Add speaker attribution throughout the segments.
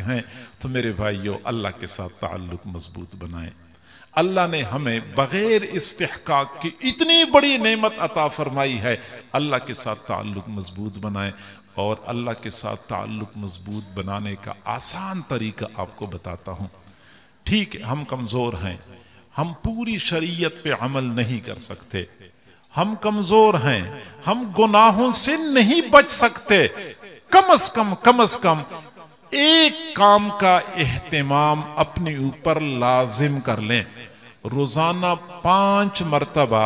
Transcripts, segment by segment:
Speaker 1: हैं तो मेरे भाइयों अल्लाह के साथ ताल्लुक मजबूत बनाएं। अल्लाह ने हमें बगैर इस्तिहकाक की इतनी बड़ी नेमत अता फरमाई है, अल्लाह के साथ ताल्लुक मजबूत बनाएं। और अल्लाह के साथ ताल्लुक मजबूत बनाने का आसान तरीका आपको बताता हूं। ठीक है, हम कमजोर हैं, हम पूरी शरीयत पे अमल नहीं कर सकते, हम कमजोर हैं, हम गुनाहों से नहीं बच सकते। कम से कम एक काम का एहतिमाम अपने ऊपर लाजिम कर लें। रोजाना 5 मरतबा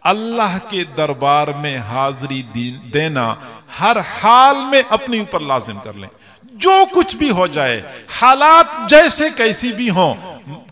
Speaker 1: अल्लाह के दरबार में हाजिरी देना हर हाल में अपने ऊपर लाजिम कर लें। जो कुछ भी हो जाए, हालात जैसे कैसी भी हों,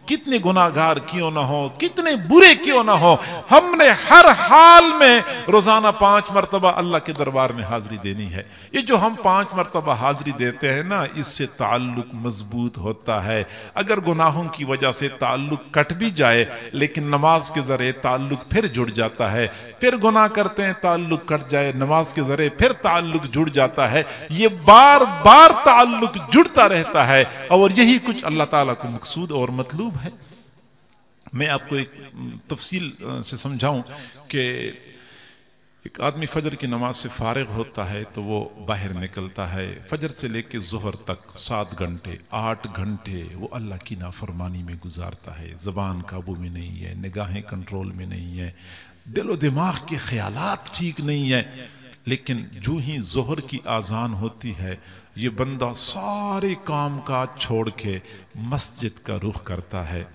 Speaker 1: कितने गुनाहगार क्यों ना हो, कितने बुरे क्यों ना हो, हमने हर हाल में रोजाना 5 मरतबा अल्लाह के दरबार में हाजिरी देनी है। ये जो हम 5 मरतबा हाजिरी देते हैं ना, इससे ताल्लुक मजबूत होता है। अगर गुनाहों की वजह से ताल्लुक कट भी जाए, लेकिन नमाज के जरिए ताल्लुक फिर जुड़ जाता है। फिर गुनाह करते हैं, ताल्लुक कट जाए, नमाज के जरिए फिर ताल्लुक जुड़ जाता है। ये बार बार ताल्लुक जुड़ता रहता है, और यही कुछ अल्लाह ताला को मकसूद और मतलूब है। मैं आपको एक तफसील से समझाऊं कि एक आदमी फजर की नमाज से फारिग होता है तो वो बाहर निकलता है। फजर से लेके ज़ोहर तक 7 घंटे 8 घंटे वो अल्लाह की नाफरमानी में गुजारता है। ज़बान काबू में नहीं है, निगाहें कंट्रोल में नहीं है, दिलो दिमाग के ख्यालात ठीक नहीं है। लेकिन जो ही ज़ोहर की आज़ान होती है, ये बंदा सारे काम काज छोड़ के मस्जिद का रुख करता है।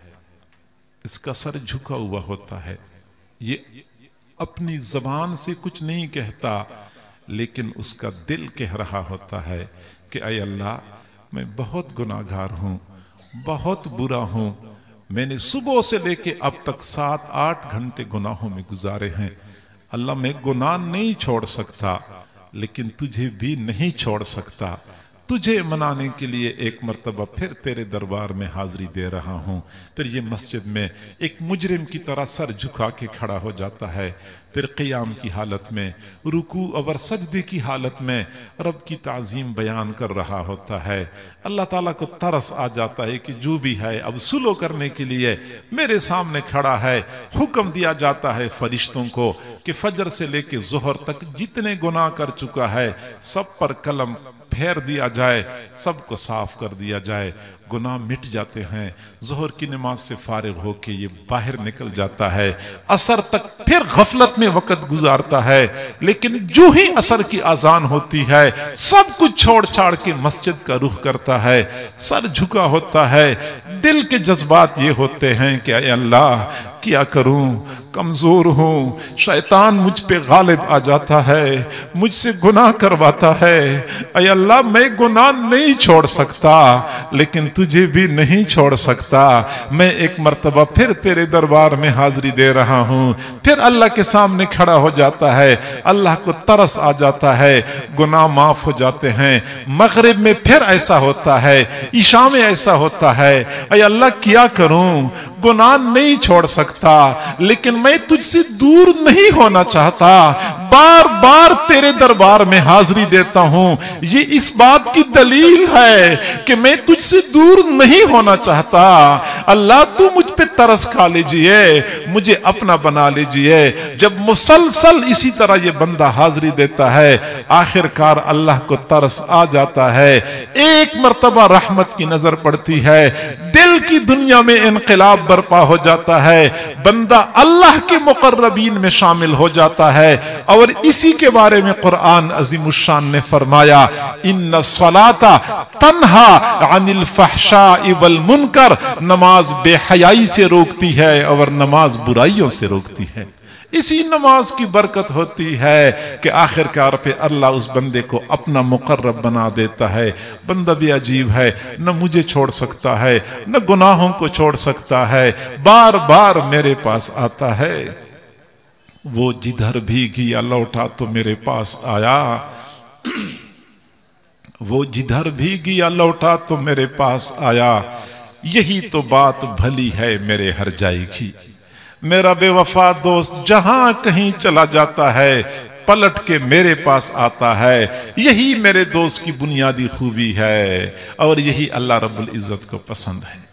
Speaker 1: इसका सर झुका हुआ होता है, ये अपनी जबान से कुछ नहीं कहता, लेकिन उसका दिल कह रहा होता है कि ऐ अल्लाह, मैं बहुत गुनाहगार हूं, बहुत बुरा हूं, मैंने सुबह से लेके अब तक 7-8 घंटे गुनाहों में गुजारे हैं। अल्लाह, मैं गुनाह नहीं छोड़ सकता, लेकिन तुझे भी नहीं छोड़ सकता। तुझे मनाने के लिए एक मर्तबा फिर तेरे दरबार में हाजिरी दे रहा हूं। फिर ये मस्जिद में एक मुजरिम की तरह सर झुका के खड़ा हो जाता है। फिर क़ियाम की हालत में, रुकू और सजदे की हालत में रब की ताज़ीम बयान कर रहा होता है। अल्लाह ताला को तरस आ जाता है कि जो भी है अब सुलो करने के लिए मेरे सामने खड़ा है। हुक्म दिया जाता है फरिश्तों को कि फजर से लेके ज़ोहर तक जितने गुनाह कर चुका है सब पर कलम फेर दिया जाए, सबको साफ कर दिया जाए। गुनाह मिट जाते हैं। ज़ोहर की नमाज से फारिग होके ये बाहर निकल जाता है। असर तक फिर गफलत में वक्त गुजारता है, लेकिन जो ही असर की आजान होती है सब कुछ छोड़ छाड़ के मस्जिद का रुख करता है, सर झुका होता है। दिल के जज्बात ये होते हैं कि अल्लाह क्या करूं, कमजोर हूं, शैतान मुझ पे गालिब आ जाता है, मुझसे गुनाह करवाता है। ऐ अल्लाह, मैं गुनाह नहीं छोड़ सकता, लेकिन तुझे भी नहीं छोड़ सकता। मैं एक मर्तबा फिर तेरे दरबार में हाजिरी दे रहा हूं। फिर अल्लाह के सामने खड़ा हो जाता है। अल्लाह को तरस आ जाता है, गुनाह माफ हो जाते हैं। मगरिब में फिर ऐसा होता है, ईशा में ऐसा होता है। ऐ अल्लाह, क्या करूं, गुनाह नहीं छोड़ सकता, लेकिन मैं तुझसे दूर नहीं होना चाहता। बार बार तेरे दरबार में हाजिरी देता हूं। ये इस बात की दलील है कि मैं तुझसे दूर नहीं होना चाहता। अल्लाह, तू मुझ पे तरस खा लीजिए, मुझे अपना बना लीजिए। जब मुसलसल इसी तरह ये बंदा हाजिरी देता है, आखिरकार अल्लाह को तरस आ जाता है। एक मर्तबा रहमत की नजर पड़ती है, दिल की दुनिया में इनकलाब बर्पा हो जाता है, बंदा अल्लाह के मुकर्रबीन में शामिल हो जाता है। और इसी के बारे में कुरान अज़ीमुश्शान ने फरमाया, इन्ना सलाता तन्हा अनिल फहशाइ वल मुनकर, नमाज बेहयाई से रोकती है और नमाज बुराइयों से रोकती है। इसी नमाज की बरकत होती है कि आखिरकार पे अल्लाह उस बंदे को अपना मुकर्रब बना देता है। बंदा भी अजीब है, न मुझे छोड़ सकता है, न गुनाहों को छोड़ सकता है, बार बार मेरे पास आता है। वो जिधर भी गया लौटा तो मेरे पास आया, वो जिधर भी गया लौटा तो मेरे पास आया। यही तो बात भली है मेरे हर जाई की। मेरा बेवफा दोस्त जहां कहीं चला जाता है, पलट के मेरे पास आता है। यही मेरे दोस्त की बुनियादी खूबी है और यही अल्लाह रब्बुल इज्जत को पसंद है।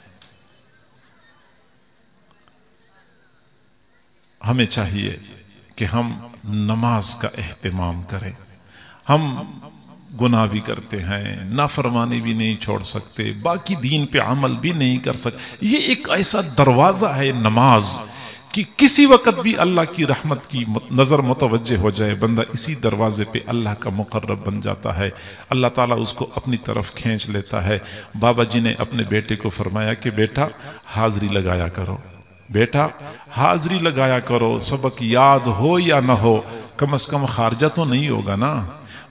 Speaker 1: हमें चाहिए कि हम नमाज का एहतमाम करें। हम गुनाह भी करते हैं, नाफरमानी भी नहीं छोड़ सकते, बाकी दीन पे अमल भी नहीं कर सकते। ये एक ऐसा दरवाज़ा है नमाज कि किसी वक़्त भी अल्लाह की रहमत की नज़र मुतवज्जे हो जाए, बंदा इसी दरवाजे पे अल्लाह का मुक़र्रब बन जाता है। अल्लाह ताला उसको अपनी तरफ खींच लेता है। बाबा जी ने अपने बेटे को फरमाया कि बेटा हाज़री लगाया करो, बेटा हाज़री लगाया करो, सबक याद हो या ना हो, कम से कम खारजा तो नहीं होगा ना।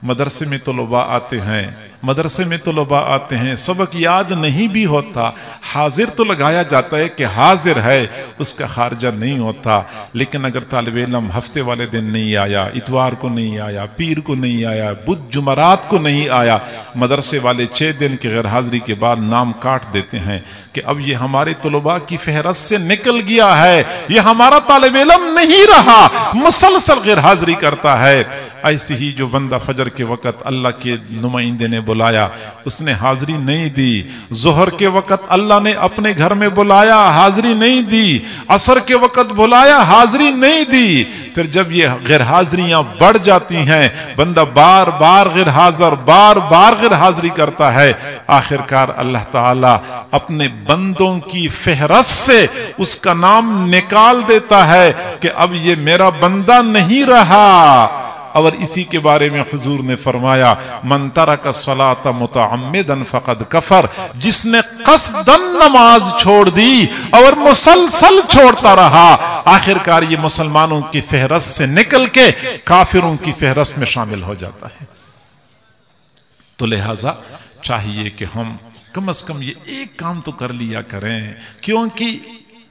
Speaker 1: मदरसे में तलबा आते हैं, मदरसे में तलबा आते हैं, सबक याद नहीं भी होता, हाजिर तो लगाया जाता है कि हाजिर है, उसका खारजा नहीं होता। लेकिन अगर तालिब इल्म हफ्ते वाले दिन नहीं आया, इतवार को नहीं आया, पीर को नहीं आया, बुध जुमरात को नहीं आया, मदरसे वाले 6 दिन की गैर हाजिरी के बाद नाम काट देते हैं कि अब ये हमारे तलबा की फहरस्त से निकल गया है, ये हमारा तालिब इल्म नहीं रहा, मुसलसल गैर हाजिरी करता है। ऐसी ही जो बंदा फजर के वक़्त अल्लाह के नुमाइंदे ने बुलाया, उसने हाजिरी नहीं दी। जोहर के वक़्त अल्लाह ने अपने घर में बुलाया, हाजिरी नहीं दी। असर के वक़्त बुलाया, हाजिरी नहीं दी। फिर जब ये गैर हाजिरियां बढ़ जाती हैं, बंदा बार बार गैर हाजिर, बार बार गैर हाजिरी करता है, आखिरकार अल्लाह ताला अपने बंदों की फहरस्त से उसका नाम निकाल देता है कि अब ये मेरा बंदा नहीं रहा। और इसी के बारे में हुजूर ने फरमाया, मन तरक सलात मुतअम्मिदन फक़द कफर, जिसने क़स्दन नमाज छोड़ दी और मुसलसल छोड़ता रहा, आखिरकार ये मुसलमानों की फहरस्त से निकल के काफिरों की फहरस्त में शामिल हो जाता है। तो लिहाजा चाहिए कि हम कम से कम ये एक काम तो कर लिया करें, क्योंकि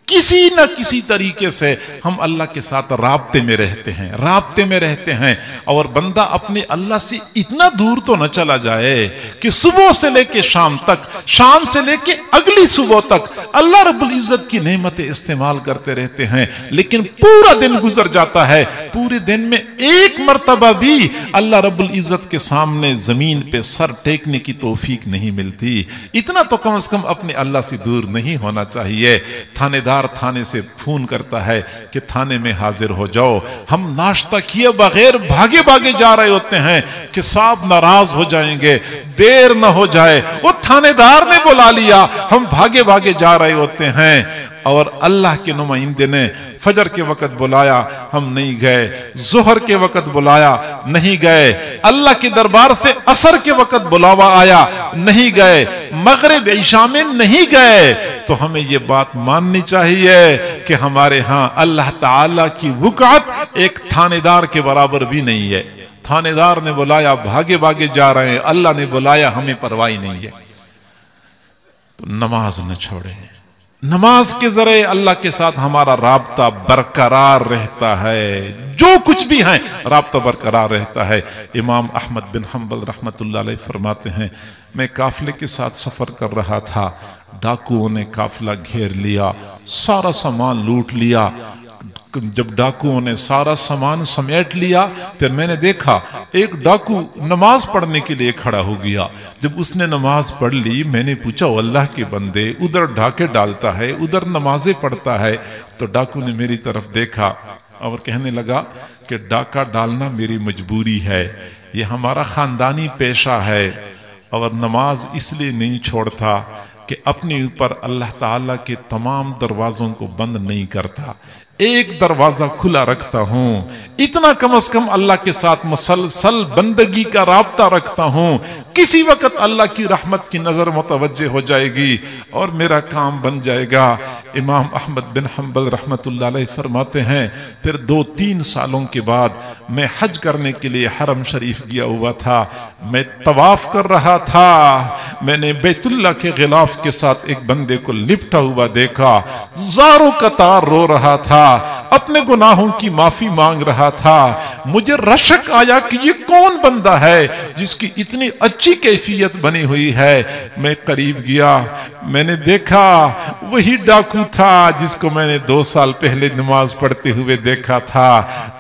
Speaker 1: किसी न किसी तरीके से हम अल्लाह के साथ राब्ते में रहते हैं, राब्ते में रहते हैं। और बंदा अपने अल्लाह से इतना दूर तो न चला जाए कि सुबह से लेके शाम तक, शाम से लेके अगली सुबह तक अल्लाह रब्बुल इज्जत की नेमतें इस्तेमाल करते रहते हैं, लेकिन पूरा दिन गुजर जाता है, पूरे दिन में एक मर्तबा भी अल्लाह रब्बुल इज्जत के सामने जमीन पे सर टेकने की तौफीक नहीं मिलती। इतना तो कम से कम अपने अल्लाह से दूर नहीं होना चाहिए। थानेदार थाने से फोन करता है कि थाने में हाजिर हो जाओ, हम नाश्ता किए बगैर भागे भागे जा रहे होते हैं कि साहब नाराज हो जाएंगे, देर न हो जाए, वो थानेदार ने बुला लिया, हम भागे भागे जा रहे होते हैं। और अल्लाह के नुमाइंदे ने फजर के वक़्त बुलाया, हम नहीं गए, जोहर के वक़्त बुलाया, नहीं गए, अल्लाह के दरबार से असर के वक़्त बुलावा आया, नहीं गए, मगरिब ईशा में नहीं गए। तो हमें ये बात माननी चाहिए कि हमारे यहाँ अल्लाह ताला की वक़्त एक थानेदार के बराबर भी नहीं है। थानेदार ने बुलाया, भागे भागे जा रहे हैं, अल्लाह ने बुलाया, हमें परवाही नहीं है। तो नमाज न छोड़े, नमाज के जरिए अल्लाह के साथ हमारा राब्ता बरकरार रहता है, जो कुछ भी है राब्ता बरकरार रहता है। इमाम अहमद बिन हम्बल रहमतुल्लाह अलैह फरमाते हैं, मैं काफिले के साथ सफर कर रहा था, डाकुओं ने काफिला घेर लिया, सारा सामान लूट लिया। जब डाकुओं ने सारा सामान समेट लिया, फिर मैंने देखा एक डाकू नमाज पढ़ने के लिए खड़ा हो गया। जब उसने नमाज पढ़ ली, मैंने पूछा, अल्लाह के बंदे, उधर डाके डालता है, उधर नमाजें पढ़ता है। तो डाकू ने मेरी तरफ देखा और कहने लगा कि डाका डालना मेरी मजबूरी है, ये हमारा खानदानी पेशा है, और नमाज इसलिए नहीं छोड़ता कि अपने ऊपर अल्लाह ताला के तमाम दरवाजों को बंद नहीं करता, एक दरवाजा खुला रखता हूं। इतना कम से कम अल्लाह के साथ मुसलसल बंदगी का राब्ता रखता हूं, किसी वक्त अल्लाह की रहमत की नजर मुतवज्जे हो जाएगी और मेरा काम बन जाएगा। इमाम अहमद बिन हम्बल रहमतुल्लाह अलैह फरमाते हैं, फिर 2-3 सालों के बाद मैं हज करने के लिए हरम शरीफ गया हुआ था। मैं तवाफ कर रहा था, मैंने बैतुल्लाह के गिलाफ के साथ एक बंदे को लिपटा हुआ देखा, ज़ारो कतार रो रहा था, अपने गुनाहों की माफी मांग रहा था। मुझे रशक आया कि ये कौन बंदा है जिसकी इतनी अच्छी कैफियत बनी हुई है। मैं करीब गया, मैंने देखा वही डाकू था जिसको मैंने 2 साल पहले नमाज पढ़ते हुए देखा था।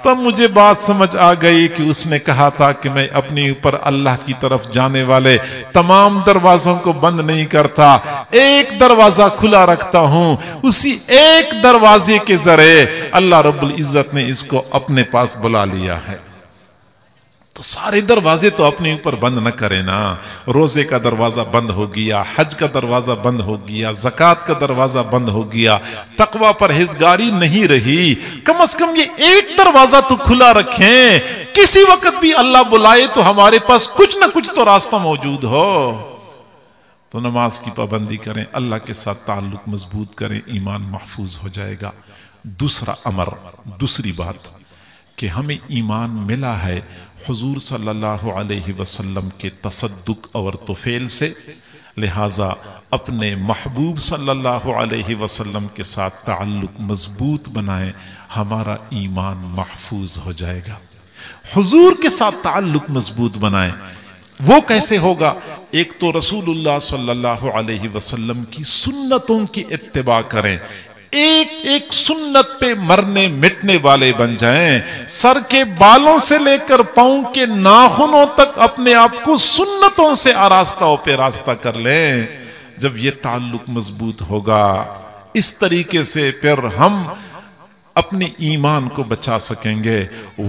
Speaker 1: तब मुझे बात समझ आ गई कि उसने कहा था कि मैं अपने ऊपर अल्लाह की तरफ जाने वाले तमाम दरवाजों को बंद नहीं करता, एक दरवाजा खुला रखता हूं। उसी एक दरवाजे के जरिए अल्लाह रब्बुल इज्जत ने इसको अपने पास बुला लिया है। तो सारे दरवाजे तो अपने ऊपर बंद न करें ना। रोजे का दरवाजा बंद हो गया, हज का दरवाजा बंद हो गया, ज़कात का दरवाजा बंद हो गया, तकवा परहेजगारी नहीं रही, कम से कम ये एक दरवाजा तो खुला रखें। किसी वक्त भी अल्लाह बुलाए तो हमारे पास कुछ ना कुछ तो रास्ता मौजूद हो। तो नमाज की पाबंदी करें, अल्लाह के साथ ताल्लुक मजबूत करें, ईमान महफूज हो जाएगा। दूसरा अमर, दूसरी बात कि हमें ईमान मिला है हुजूर सल्लल्लाहु अलैहि वसल्लम के तसद्दुक और तुफैल से, लिहाजा अपने महबूब सल्लल्लाहु अलैहि वसल्लम के साथ ताल्लुक मजबूत बनाएं, हमारा ईमान महफूज हो जाएगा। हुजूर के साथ ताल्लुक मजबूत बनाएं। वो कैसे होगा? एक तो रसूलुल्लाह सल्लल्लाहु अलैहि वसल्लम की सुन्नतों की इत्तिबा करें, एक एक सुन्नत पे मरने मिटने वाले बन जाएं, सर के बालों से लेकर पांव के नाखूनों तक अपने आप को सुन्नतों से आरास्ता पे रास्ता कर लें। जब ये ताल्लुक मजबूत होगा, इस तरीके से फिर हम अपने ईमान को बचा सकेंगे।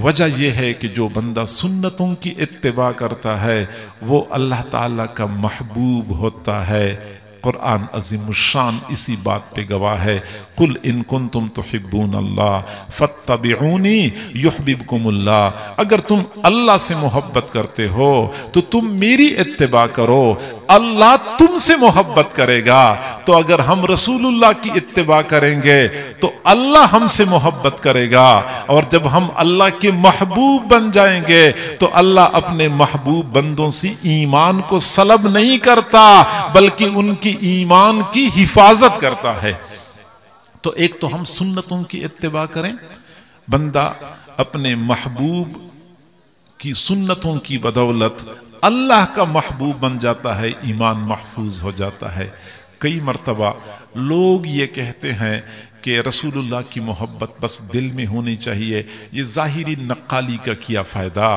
Speaker 1: वजह यह है कि जो बंदा सुन्नतों की इत्तिबा करता है वो अल्लाह ताला का महबूब होता है। कुरान अज़ीमुश्शान इसी बात पे गवाह है, कुल इन कुंतुम तुहिब्बून अल्लाह फत्तबिऊनी युहब्बिबकुमुल्लाह। अगर तुम अल्लाह से मोहब्बत करते हो तो तुम मेरी इत्तिबा करो, अल्लाह तुमसे मोहब्बत करेगा। तो अगर हम रसूलुल्लाह की इत्तिबा करेंगे तो अल्लाह हमसे मोहब्बत करेगा, और जब हम अल्लाह के महबूब बन जाएंगे तो अल्लाह अपने महबूब बंदों से ईमान को सलब नहीं करता बल्कि उनकी ईमान की हिफाजत करता है। तो एक तो हम सुन्नतों की इत्तिबा करें, बंदा अपने महबूब की सुन्नतों की बदौलत अल्लाह का महबूब बन जाता है, ईमान महफूज हो जाता है। कई मर्तबा लोग ये कहते हैं कि रसूलुल्लाह की मोहब्बत बस दिल में होनी चाहिए। ये ज़ाहिरी नक्काली का क्या फ़ायदा?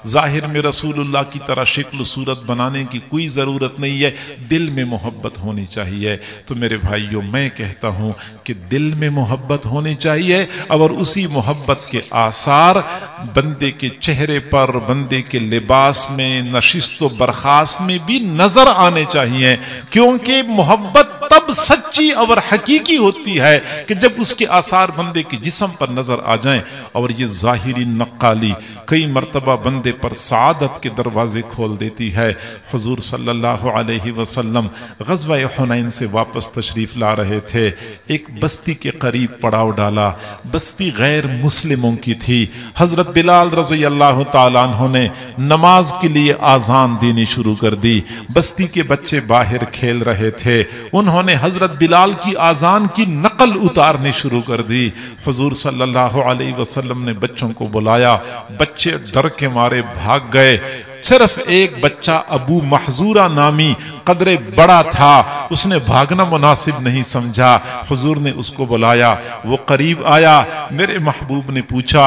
Speaker 1: ज़ाहिर में रसूलुल्लाह की तरह शक्ल सूरत बनाने की कोई ज़रूरत नहीं है, दिल में मोहब्बत होनी चाहिए। तो मेरे भाइयों, मैं कहता हूँ कि दिल में मोहब्बत होनी चाहिए और उसी मोहब्बत के आसार बंदे के चेहरे पर, बंदे के लिबास में, नशिस्त व बर्खास्त में भी नज़र आने चाहिए। क्योंकि मोहब्बत तब सच्ची और हकीकी होती है कि जब उसके आसार बंदे के जिस्म पर नजर आ जाएं। और ये जाहिरी नक्काली कई मर्तबा बंदे पर सादत के दरवाजे खोल देती है। हुजूर सल्लल्लाहु अलैहि वसल्लम ग़ज़वा हुनैन से वापस तशरीफ ला रहे थे, एक बस्ती के करीब पड़ाव डाला। बस्ती गैर मुस्लिमों की थी। हजरत बिलाल रज़ी अल्लाह तआला अन्हु ने नमाज के लिए आज़ान देनी शुरू कर दी। बस्ती के बच्चे बाहर खेल रहे थे, उन्होंने हजरत बिलाल की आज़ान की नकल उतारनी शुरू कर दी। हुजूर सल्लल्लाहु अलैहि वसल्लम ने बच्चों को बुलाया, बच्चे डर के मारे भाग गए। सिर्फ एक बच्चा अबू महजूरा नामी कदरे बड़ा था, उसने भागना मुनासिब नहीं समझा। हुजूर ने उसको बुलाया, वो करीब आया। मेरे महबूब ने पूछा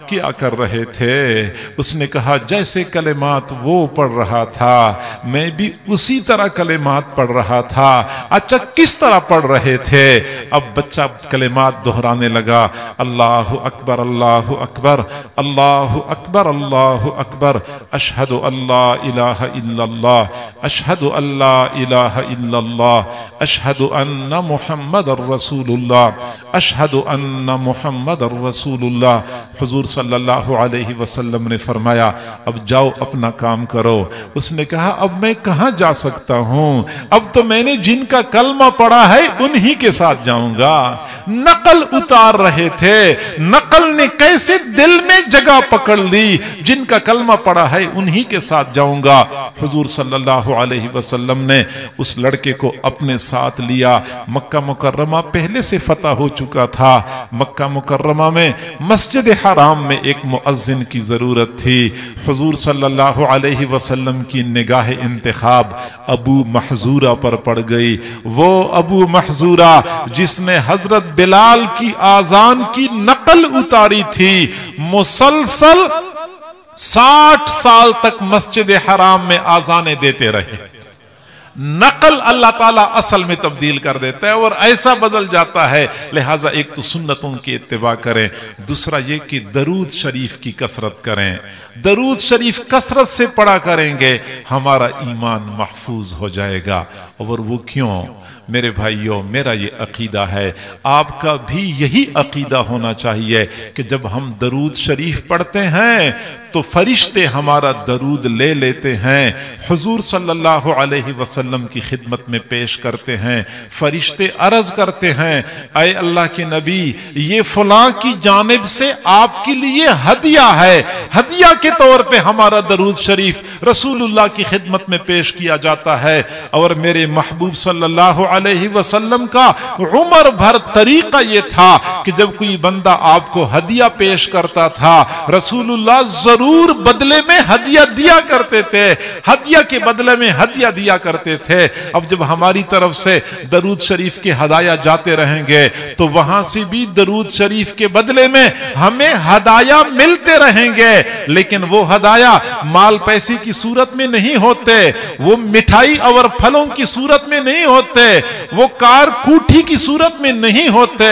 Speaker 1: क्या कर रहे थे? उसने कहा जैसे कलेमात वो पढ़ रहा था मैं भी उसी तरह कलेमात पढ़ रहा था। अच्छा, किस तरह पढ़ रहे थे? अब बच्चा कलेमात दोहराने लगा, अल्लाहु अकबर अल्लाहु अकबर अल्लाहु अकबर अल्लाहु अकबर, अशहदु अल्लाह इलाहा इल्लल्लाह, अशहदु अल्लाह इलाहा इल्लल्लाह, अशहदु अन्ना मुहम्मदर रसूलुल्लाह, अशहदु अन्ना मुहम्मदर रसूलुल्लाह। हुजूर सल्लल्लाहु अलैहि वसल्लम ने फरमाया अब जाओ अपना काम करो। उसने कहा अब मैं कहां जा सकता हूं? अब तो मैंने जिनका कलमा पढ़ा है उन्हीं के साथ जाऊंगा। नकल उतार रहे थे, नकल ने कैसे दिल में जगह पकड़ ली। जिनका कलमा पढ़ा है उन्हीं के के साथ जाऊंगा। हुजूर सल्लल्लाहु अलैहि वसल्लम ने उस लड़के को अपने साथ लिया। मक्का मुकर्रमा पहले से फतह हो चुका था। मक्का मुकर्रमा में मस्जिद हराम में एक मुअज्जिन की जरूरत थी। हुजूर सल्लल्लाहु अलैहि वसल्लम की निगाह इंतखाब अबू महजूरा पर पड़ गई। वो अबू महजूरा जिसने हजरत बिलाल की आजान की नकल उतारी थी, मुसलसल 60 साल तक मस्जिद हराम में आजाने देते रहे। नकल अल्लाह ताला असल में तब्दील कर देता है और ऐसा बदल जाता है। लिहाजा एक तो सुन्नतों की इत्तिबा करें, दूसरा ये कि दरूद शरीफ की कसरत करें। दरूद शरीफ कसरत से पढ़ा करेंगे, हमारा ईमान महफूज हो जाएगा। और वो क्यों मेरे भाइयों, मेरा ये अकीदा है, आपका भी यही अकीदा होना चाहिए कि जब हम दरूद शरीफ पढ़ते हैं तो फरिश्ते हमारा दरूद ले लेते हैं, हुजूर सल्लल्लाहु अलैहि वसल्लम की खिदमत में पेश करते हैं। फरिश्ते अर्ज करते हैं, ऐ अल्लाह के नबी, ये फलां की जानिब से आपके लिए हदिया है। हदिया के तौर पे हमारा दरूद शरीफ रसूलुल्लाह की खिदमत में पेश किया जाता है। और मेरे महबूब सल्लल्लाहु अलैहि वसल्लम का उम्र भर तरीका ये था कि जब कोई बंदा आपको हदिया पेश करता था, रसूलुल्लाह जरूर बदले में हदिया दिया करते थे, हदिया के बदले में हदिया दिया करते थे। अब जब हमारी तरफ से दरूद शरीफ के हदाया जाते रहेंगे तो वहां से भी दरूद शरीफ के बदले में हमें हदाया मिलते रहेंगे। लेकिन वो हदाया माल पैसे की सूरत में नहीं होते, वो मिठाई और फलों की सूरत में नहीं होते, वो कार कूठी की सूरत में नहीं होते,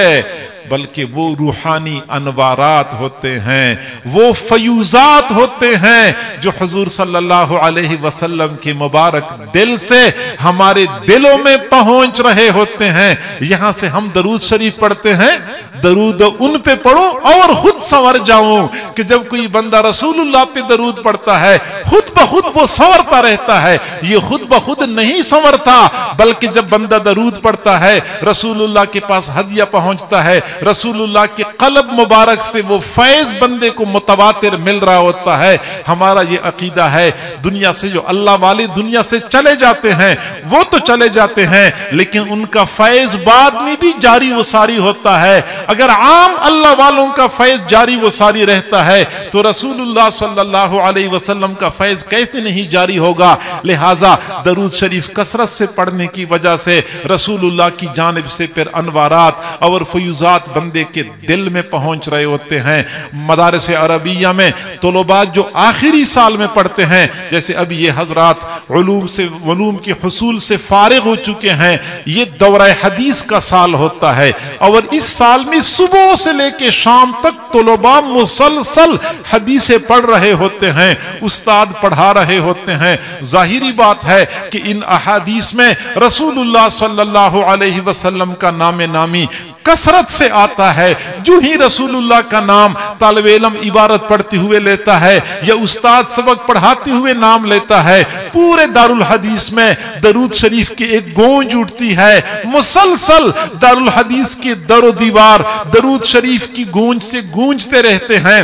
Speaker 1: बल्कि वो रूहानी अनवारात होते हैं, वो फयूजात होते हैं जो हुजूर सल्लल्लाहु अलैहि वसल्लम के मुबारक दिल से हमारे दिलों में पहुंच रहे होते हैं। यहां से हम दरूद शरीफ पढ़ते हैं, दरूद उन पे पढ़ो और खुद संवर जाऊं कि जब कोई बंदा रसूलुल्लाह पे दरूद पढ़ता है खुद ब खुद वो संवरता रहता है। ये खुद ब खुद नहीं संवरता, बल्कि जब बंदा दरूद पढ़ता है रसूलुल्लाह के पास हदिया पहुंचता है, रसूलुल्लाह के कल्ब मुबारक से वो फैज बंदे को मुतवातिर मिल रहा होता है। हमारा ये अकीदा है, दुनिया से जो अल्लाह वाले दुनिया से चले जाते हैं वो तो चले जाते हैं, लेकिन उनका फैज बाद में भी जारी वो सारी होता है। अगर आम अल्लाह वालों का फैज जारी वो सारी रहता है तो रसूलुल्लाह सल्लल्लाहु अलैहि वसल्लम का फैज कैसे नहीं जारी होगा। लिहाजा दरूद शरीफ कसरत से पढ़ने की वजह से रसूलुल्लाह की जानिब से फिर अनवारात और फयूजात बंदे के दिल में पहुंच रहे होते हैं। मदारिस अरबिया में तलबा जो आखिरी साल में पढ़ते हैं, जैसे अभी ये हजरात उलूम के हुसूल से फारिग हो चुके हैं, ये दौरा हदीस का साल होता है और इस साल में सुबह से लेके शाम तक तलबा मुसलसल हदीसें पढ़ रहे होते हैं, उस्ताद पढ़ा रहे होते हैं। जाहिरी बात है कि इन अहादीस में रसूलुल्लाह सल्लल्लाहु अलैहि वसल्लम का नामे नामी कसरत से आता है। जो ही रसूलुल्लाह का नाम तालिब इल्म इबारत पढ़ते हुए लेता है या उस्ताद सबक पढ़ाते हुए नाम लेता है, पूरे दारुल हदीस में दरूद शरीफ की एक गूंज उठती है। मुसलसल दारुल हदीस के दरो दीवार दरूद शरीफ की गूंज से गूंजते रहते हैं।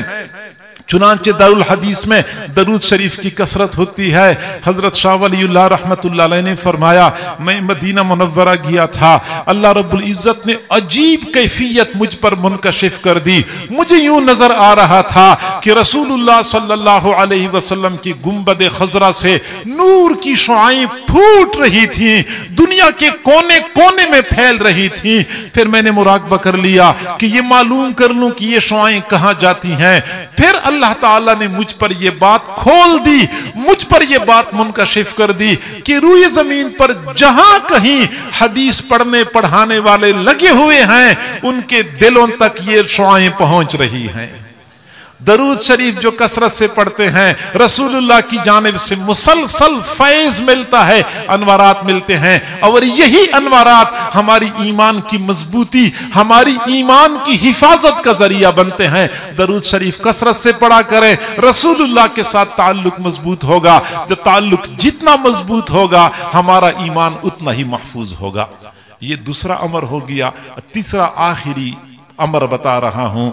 Speaker 1: चुनांचे दारुल हदीस में दरूद शरीफ की कसरत होती है। हजरत शाह वलीउल्लाह रहमतुल्लाह अलैह ने फरमाया, मैं मदीना मुनव्वरा गया था, अल्लाह रब्बुल इज्जत ने अजीब कैफियत मुझ पर मुनकशिफ कर दी। मुझे यूं नजर आ रहा था कि रसूलुल्लाह सल्लल्लाहु अलैहि वसल्लम की गुंबद खजरा से नूर की शुआएं फूट रही थी, दुनिया के कोने कोने में फैल रही थी। फिर मैंने मुराकबा कर लिया कि ये मालूम कर लूं कि ये शुआएं कहां जाती हैं। फिर अल्लाह ताला ने मुझ पर यह बात खोल दी, मुझ पर यह बात मुनकशिफ कर दी कि रूए जमीन पर जहां कहीं हदीस पढ़ने पढ़ाने वाले लगे हुए हैं, उनके दिलों तक ये शुआएं पहुंच रही हैं। दरूद शरीफ जो कसरत से पढ़ते हैं, रसूलुल्लाह की जानिब से मुसलसल फैज मिलता है, अनवारात मिलते हैं, और यही अनवारात हमारी ईमान की मजबूती, हमारी ईमान की हिफाजत का जरिया बनते हैं। दरूद शरीफ कसरत से पढ़ा करें, रसूलुल्लाह के साथ ताल्लुक मजबूत होगा। जो ताल्लुक जितना मजबूत होगा, हमारा ईमान उतना ही महफूज होगा। ये दूसरा अमर हो गया। तीसरा आखिरी अमर बता रहा हूं।